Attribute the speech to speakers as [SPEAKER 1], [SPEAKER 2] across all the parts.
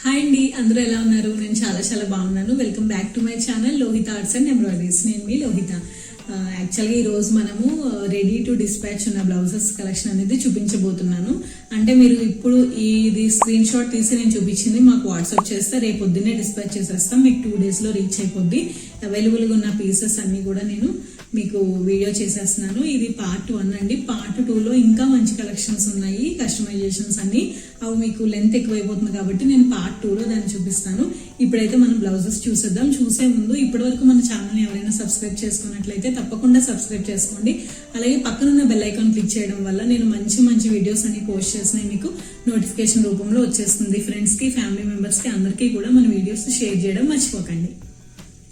[SPEAKER 1] Hi అండి, అందరూ ఎలా ఉన్నారు? నేను చాలా బాగున్నాను. Welcome back to my channel Lohitha arts and embroideries. నేను మీ లోహిత. యాక్చువల్గా ఈరోజు మనము రెడీ టు డిస్పాచ్ ఉన్న బ్లౌజెస్ కలెక్షన్ అనేది చూపించబోతున్నాను. అంటే మీరు ఇప్పుడు ఇది స్క్రీన్ షాట్ తీసి నేను చూపించింది మాకు వాట్సాప్ చేస్తే రేపు పొద్దున్నే డిస్పాచ్ చేసేస్తాం. మీకు 2 daysలో రీచ్ అయిపోద్ది. అవైలబుల్గా ఉన్న పీసెస్ అన్ని కూడా నేను మీకు వీడియో చేసేస్తున్నాను. ఇది పార్ట్ 1 అండి. పార్ట్ 2లో ఇంకా మంచి కలెక్షన్స్ ఉన్నాయి, కస్టమైజేషన్స్ అన్ని. అవి మీకు లెంత్ ఎక్కువైపోతుంది కాబట్టి నేను పార్ట్ 2లో దాన్ని చూపిస్తాను. ఇప్పుడైతే మనం బ్లౌజెస్ చూసేద్దాం. చూసే ముందు ఇప్పటివరకు మన ఛానల్ని ఎవరైనా సబ్స్క్రైబ్ చేసుకున్నట్లయితే తప్పకుండా సబ్స్క్రైబ్ చేసుకోండి. అలాగే పక్కనున్న బెల్ ఐకాన్ క్లిక్ చేయడం వల్ల నేను మంచి వీడియోస్ అన్ని పోస్ట్ చేసినాయి మీకు నోటిఫికేషన్ రూపంలో వచ్చేస్తుంది. ఫ్రెండ్స్కి, ఫ్యామిలీ మెంబర్స్కి అందరికీ కూడా మన వీడియోస్ షేర్ చేయడం మర్చిపోకండి.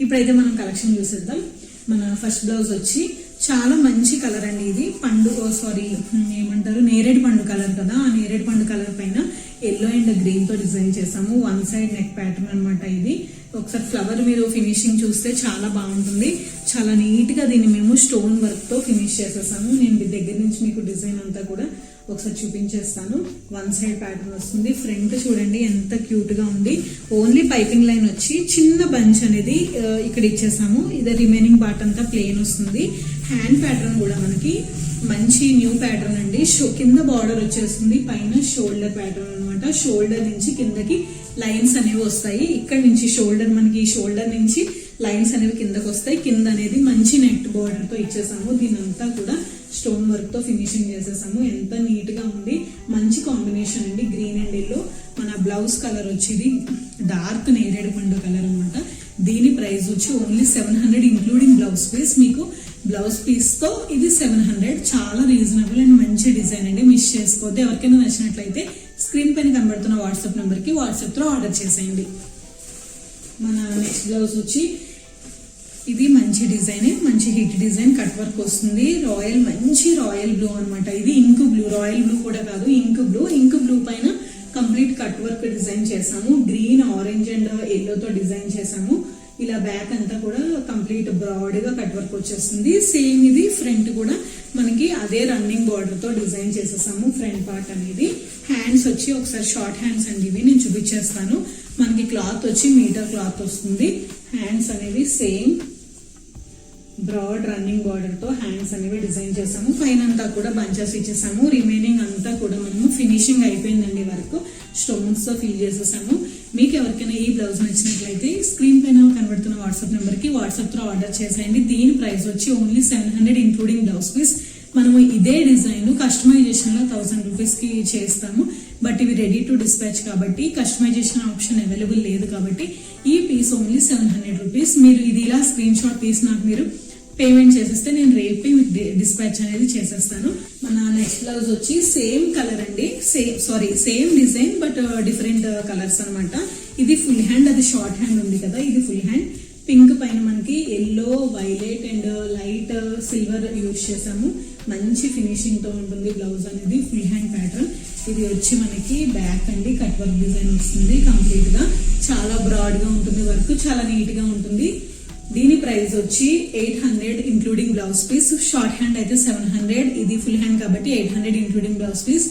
[SPEAKER 1] ఇప్పుడైతే మనం కలెక్షన్ చూసేద్దాం. మన ఫస్ట్ బ్లౌజ్ వచ్చి చాలా మంచి కలర్ అండి. ఇది ఏమంటారు, నేరేడు పండు కలర్ కదా. ఆ నేరేడు పండు కలర్ పైన ఎల్లో అండ్ గ్రీన్ తో డిజైన్ చేసాము. 1 side నెక్ ప్యాటర్న్ అనమాట ఇది. ఒకసారి ఫ్లవర్ మీరు ఫినిషింగ్ చూస్తే చాలా బాగుంటుంది. చాలా నీట్ గా దీన్ని మేము స్టోన్ వర్క్ తో ఫినిష్ చేసేసాము. నేను దగ్గర నుంచి మీకు డిజైన్ అంతా కూడా ఒకసారి చూపించేస్తాను. 1 side ప్యాటర్న్ వస్తుంది. ఫ్రంట్ చూడండి ఎంత క్యూట్ గా ఉంది. ఓన్లీ పైపింగ్ లైన్ వచ్చి చిన్న బంచ్ అనేది ఇక్కడ ఇచ్చేసాము. ఇది రిమైనింగ్ పార్ట్ అంతా ప్లెయిన్ వస్తుంది. హ్యాండ్ ప్యాటర్న్ కూడా మనకి మంచి న్యూ ప్యాటర్న్ అండి. కింద బార్డర్ వచ్చేస్తుంది, పైన షోల్డర్ ప్యాటర్న్ అనమాట. షోల్డర్ నుంచి కిందకి లైన్స్ అనేవి వస్తాయి. ఇక్కడ నుంచి షోల్డర్ నుంచి లైన్స్ అనేవి కిందకి వస్తాయి. కింద అనేది మంచి నెట్ బార్డర్ తో ఇచ్చేసాము. దీనంతా కూడా స్టోన్ వర్క్ తో ఫినిషింగ్ చేసేసాము. ఎంత నీట్ గా ఉంది. మంచి కాంబినేషన్ అండి, గ్రీన్ అండ్ ఎల్లో. మన బ్లౌజ్ కలర్ వచ్చేది డార్క్ నేరేడు పండు కలర్ అనమాట. దీని ప్రైస్ వచ్చి ఓన్లీ 700 ఇంక్లూడింగ్ బ్లౌజ్ పీస్. మీకు బ్లౌజ్ పీస్ తో ఇది 700. చాలా రీజనబుల్ అండ్ మంచి డిజైన్ అండి. మిస్ చేసుకోవద్దు. ఎవరికైనా నచ్చినట్లయితే స్క్రీన్ పైన కనబడుతున్న వాట్సాప్ నెంబర్ కి వాట్సాప్ తో ఆర్డర్ చేసేయండి. మన నెక్స్ట్ బ్లౌజ్ వచ్చి ఇది మంచి డిజైన్, మంచి హిట్ డిజైన్. కట్ వర్క్ వస్తుంది. మంచి రాయల్ బ్లూ అనమాట. ఇది ఇంక్ బ్లూ, రాయల్ బ్లూ కూడా కాదు, ఇంక్ బ్లూ పైన కంప్లీట్ కట్ వర్క్ డిజైన్ చేసాము. గ్రీన్, ఆరెంజ్ అండ్ ఎల్లోతో డిజైన్ చేసాము. ఇలా బ్యాక్ అంతా కూడా కంప్లీట్ బ్రాడ్ గా కట్ వర్క్ వచ్చేస్తుంది. సేమ్ ఇది ఫ్రంట్ కూడా మనకి అదే రన్నింగ్ బార్డర్ తో డిజైన్ చేసేసాము ఫ్రంట్ పార్ట్ అనేది. హ్యాండ్స్ వచ్చి ఒకసారి షార్ట్ హ్యాండ్స్ అండి ఇవి, నేను చూపించేస్తాను. మనకి క్లాత్ వచ్చి మీటర్ క్లాత్ వస్తుంది. హ్యాండ్స్ అనేవి సేమ్ బ్రాడ్ రన్నింగ్ బార్డర్ తో హ్యాండ్స్ అనేవి డిజైన్ చేసాము. పైన అంతా కూడా బంచెస్ ఇచ్చేసాము. రిమైనింగ్ అంతా కూడా మనము ఫినిషింగ్ అయిపోయిందండి. వరకు స్టోన్స్ తో ఫిల్ చేసేసాము. మీకు ఎవరికైనా ఈ బ్లౌజ్ నచ్చినట్లయితే స్క్రీన్ పైన కనబడుతున్న వాట్సాప్ నెంబర్ కి వాట్సాప్ తో ఆర్డర్ చేసేయండి. దీని ప్రైస్ వచ్చి ఓన్లీ 700 ఇంక్లూడింగ్ బ్లౌజ్ పీస్. మనము ఇదే డిజైన్ కస్టమైజేషన్ లో 1000 రూపీస్ కి చేస్తాము. బట్ ఇవి రెడీ టు డిస్పాచ్ కాబట్టి కస్టమైజేషన్ ఆప్షన్ అవైలబుల్ లేదు కాబట్టి ఈ పీస్ ఓన్లీ 700 రూపీస్. మీరు ఇది ఇలా స్క్రీన్ షాట్ తీసి నాకు మీరు పేమెంట్ చేసేస్తే నేను రేపే మీకు డిస్పాచ్ అనేది చేసేస్తాను. మన నెక్స్ట్ బ్లౌజ్ వచ్చి సేమ్ కలర్ అండి, same design but different colours అనమాట. ఇది ఫుల్ హ్యాండ్, అది షార్ట్ హ్యాండ్ ఉంది కదా, ఇది ఫుల్ హ్యాండ్. పింక్ పైన మనకి yellow, violet and light silver use చేసాము. మంచి ఫినిషింగ్ తో ఉంటుంది బ్లౌజ్ అనేది. Full hand pattern. ఇది వచ్చి మనకి బ్యాక్ అండి, కట్ వర్క్ డిజైన్ వస్తుంది కంప్లీట్ గా. చాలా బ్రాడ్ గా ఉంటుంది వర్క్, చాలా నీట్ గా ఉంటుంది. దీని ప్రైస్ వచ్చి 800 including blouse piece. Short hand అయితే 700, ఇది ఫుల్ హ్యాండ్ కాబట్టి 800 ఇంక్లూడింగ్ బ్లౌజ్ పీస్.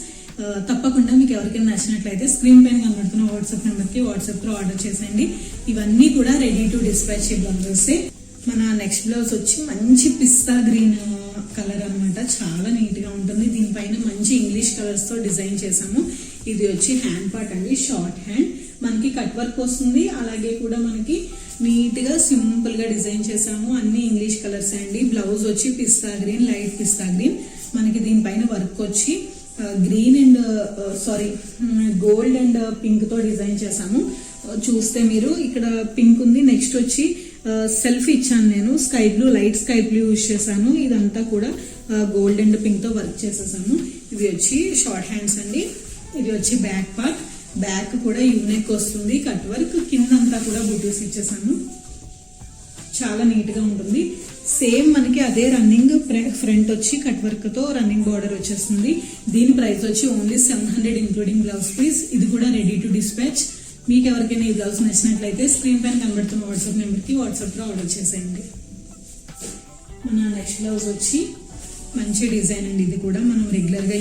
[SPEAKER 1] తప్పకుండా మీకు ఎవరికైనా నచ్చినట్లయితే స్క్రీన్ పైన కనబడుతున్న వాట్సాప్ నెంబర్ కి వాట్సాప్ తో ఆర్డర్ చేసేయండి. ఇవన్నీ కూడా రెడీ టు డిస్పాచ్ బ్లౌజెస్. మన నెక్స్ట్ బ్లౌజ్ వచ్చి మంచి పిస్తా గ్రీన్ కలర్ అనమాట. చాలా నీట్ గా ఉంటుంది. దీనిపైన మంచి ఇంగ్లీష్ కలర్స్ తో డిజైన్ చేసాము. ఇది వచ్చి హ్యాండ్ పార్ట్ అండి, షార్ట్ హ్యాండ్. మనకి కట్ వర్క్ వస్తుంది. అలాగే కూడా మనకి నీట్ గా సింపుల్ గా డిజైన్ చేసాము. అన్ని ఇంగ్లీష్ కలర్స్ అండి. బ్లౌజ్ వచ్చి పిస్తా గ్రీన్, లైట్ పిస్తా గ్రీన్. మనకి దీనిపైన వర్క్ వచ్చి green and gold and pink తో డిజైన్ చేసాము. చూస్తే మీరు ఇక్కడ పింక్ ఉంది. నెక్స్ట్ వచ్చి సెల్ఫ్ ఇచ్చాను నేను, sky blue, light sky blue use చేశాను. ఇదంతా కూడా గోల్డ్ అండ్ పింక్ తో వర్క్ చేసేసాము. ఇవి వచ్చి షార్ట్ హ్యాండ్స్ అండి. ఇది వచ్చి బ్యాక్ పార్ట్. బ్యాక్ కూడా యూనెక్ వస్తుంది, కట్ వర్క్. కిందంతా కూడా బుటీస్ ఇచ్చేసాము. చాలా నీట్ గా ఉంటుంది. సేమ్ మనకి అదే రన్నింగ్ ఫ్రంట్ వచ్చి కట్ వర్క్ తో రన్నింగ్ బార్డర్ వచ్చేస్తుంది. దీని ప్రైస్ వచ్చి ఓన్లీ 700 ఇంక్లూడింగ్ బ్లౌజ్ పీస్. ఇది కూడా రెడీ టు డిస్పాచ్. మీకు ఎవరికైనా ఈ బ్లౌజ్ నచ్చినట్లయితే స్క్రీన్ పైన కనబడుతున్న వాట్సాప్ నెంబర్ కి వాట్సాప్ లో ఆర్డర్ చేసేయండి. మన నెక్స్ట్ బ్లౌజ్ వచ్చి మంచి డిజైన్ అండి. ఇది కూడా మనం రెగ్యులర్ గా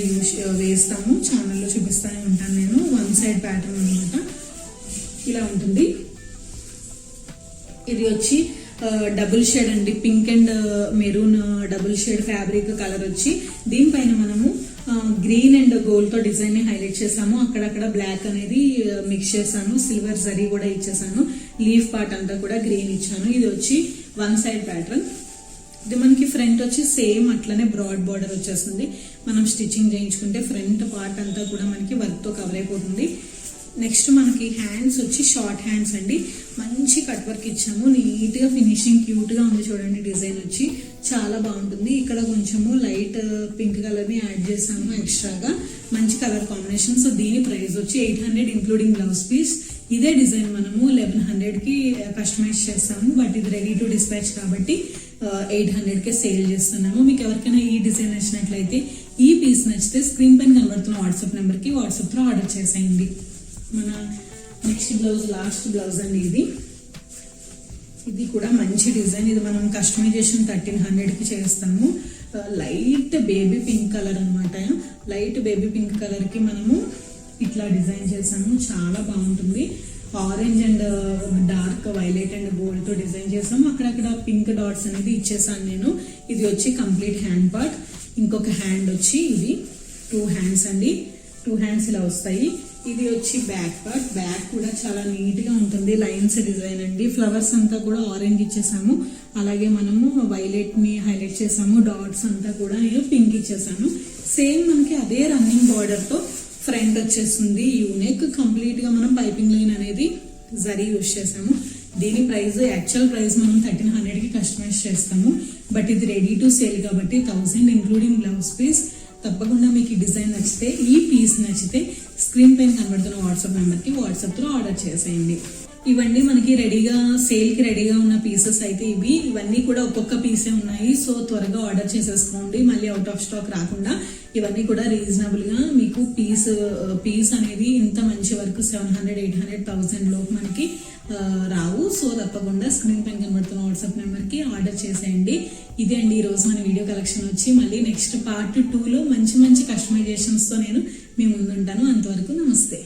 [SPEAKER 1] వేస్తాము, ఛానల్లో చూపిస్తానే ఉంటాను నేను. 1 side ప్యాటర్న్ అనమాట. ఇలా ఉంటుంది. ఇది వచ్చి డబుల్ షేడ్ అండి, pink and maroon double shade fabric colour వచ్చి దీనిపైన మనము గ్రీన్ అండ్ గోల్డ్ తో డిజైన్ ని హైలైట్ చేసాము. అక్కడక్కడ బ్లాక్ అనేది మిక్స్ చేశాను, సిల్వర్ జరీ కూడా ఇచ్చేసాను, లీఫ్ పార్ట్ అంతా కూడా గ్రీన్ ఇచ్చాను. ఇది వచ్చి వన్ సైడ్ ప్యాటర్న్. ఇది మనకి ఫ్రంట్ వచ్చి సేమ్ అట్లనే బ్రాడ్ బార్డర్ వచ్చేస్తుంది. మనం స్టిచ్చింగ్ చేయించుకుంటే ఫ్రంట్ పార్ట్ అంతా కూడా మనకి వర్క్ తో కవర్ అయిపోతుంది. నెక్స్ట్ మనకి హ్యాండ్స్ వచ్చి షార్ట్ హ్యాండ్స్ అండి, మంచి కట్ వర్క్ ఇచ్చాము, నీట్ గా ఫినిషింగ్ క్యూట్ గా ఉంది చూడండి. డిజైన్ వచ్చి చాలా బాగుంటుంది. ఇక్కడ కొంచెము లైట్ పింక్ కలర్ ని యాడ్ చేసాము ఎక్స్ట్రాగా, మంచి కలర్ కాంబినేషన్. సో దీని ప్రైస్ వచ్చి 800 ఇంక్లూడింగ్ బ్లౌజ్ పీస్. ఇదే డిజైన్ మనము 1100 కి కస్టమైజ్ చేస్తాము, బట్ ఇది రెడీ టు డిస్పాచ్ కాబట్టి 800 కే సేల్ చేస్తున్నాము. మీకు ఎవరికైనా ఈ డిజైన్ నచ్చినట్లయితే, ఈ పీస్ నచ్చితే స్క్రీన్ పైన కనబడుతున్న వాట్సాప్ నెంబర్ కి వాట్సాప్ లో ఆర్డర్ చేసేయండి. మన నెక్స్ట్ బ్లౌజ్ లాస్ట్ బ్లౌజ్ అండి. ఇది కూడా మంచి డిజైన్. ఇది మనం కస్టమైజేషన్ 1300 కి చేస్తాము. లైట్ బేబీ పింక్ కలర్ అనమాట. లైట్ బేబీ పింక్ కలర్ కి మనము ఇట్లా డిజైన్ చేసాము, చాలా బాగుంటుంది. Orange and dark violet and gold తో డిజైన్ చేసాము. అక్కడక్కడ పింక్ డాట్స్ అనేది ఇచ్చేసాను నేను. ఇది వచ్చి కంప్లీట్ హ్యాండ్ పార్ట్. ఇంకొక హ్యాండ్ వచ్చి ఇది 2 హ్యాండ్స్ అండి, 2 హ్యాండ్స్ ఇలా వస్తాయి. ఇది వచ్చి బ్యాక్ పార్ట్. బ్యాక్ కూడా చాలా నీట్ గా ఉంటుంది, లైన్స్ డిజైన్ అండి. ఫ్లవర్స్ అంతా కూడా ఆరెంజ్ ఇచ్చేసాము, అలాగే మనము వైలెట్ ని హైలైట్ చేసాము, డాట్స్ అంతా కూడా నేను పింక్ ఇచ్చేసాను. సేమ్ మనకి అదే రన్నింగ్ బార్డర్ తో ఫ్రంట్ వచ్చేస్తుంది. యూనిక్ కంప్లీట్ గా మనం పైపింగ్ లైన్ అనేది జరీ యూజ్ చేసాము. దీని ప్రైస్ యాక్చువల్ ప్రైస్ మనం 1300 కి కస్టమైజ్ చేస్తాము, బట్ ఇది రెడీ టు సేల్ కాబట్టి 1000 ఇంక్లూడింగ్ బ్లౌజ్ పీస్. తప్పకుండా మీకు ఈ డిజైన్ నచ్చితే, ఈ పీస్ నచ్చితే స్క్రీన్ పైన కనబడుతున్న వాట్సాప్ నెంబర్ కి వాట్సాప్ లో ఆర్డర్ చేసేయండి. ఇవన్నీ మనకి రెడీగా సేల్ కి రెడీగా ఉన్న పీసెస్ అయితే ఇవన్నీ కూడా ఒక్కొక్క పీసే ఉన్నాయి. సో త్వరగా ఆర్డర్ చేసేసుకోండి, మళ్ళీ అవుట్ ఆఫ్ స్టాక్ రాకుండా. ఇవన్నీ కూడా రీజనబుల్ గా మీకు పీస్ అనేది ఇంత మంచి వరకు 700, 800, 1000 లోపు మనకి రావు. సో తప్పకుండా స్క్రీన్ పైన కనబడుతున్న వాట్సాప్ నెంబర్ కి ఆర్డర్ చేసేయండి. ఇదే అండి ఈ రోజు మన వీడియో కలెక్షన్ వచ్చి. మళ్ళీ నెక్స్ట్ పార్ట్ 2 లో మంచి మంచి కస్టమైజేషన్స్ తో నేను మీ ముందుంటాను. అంతవరకు నమస్తే.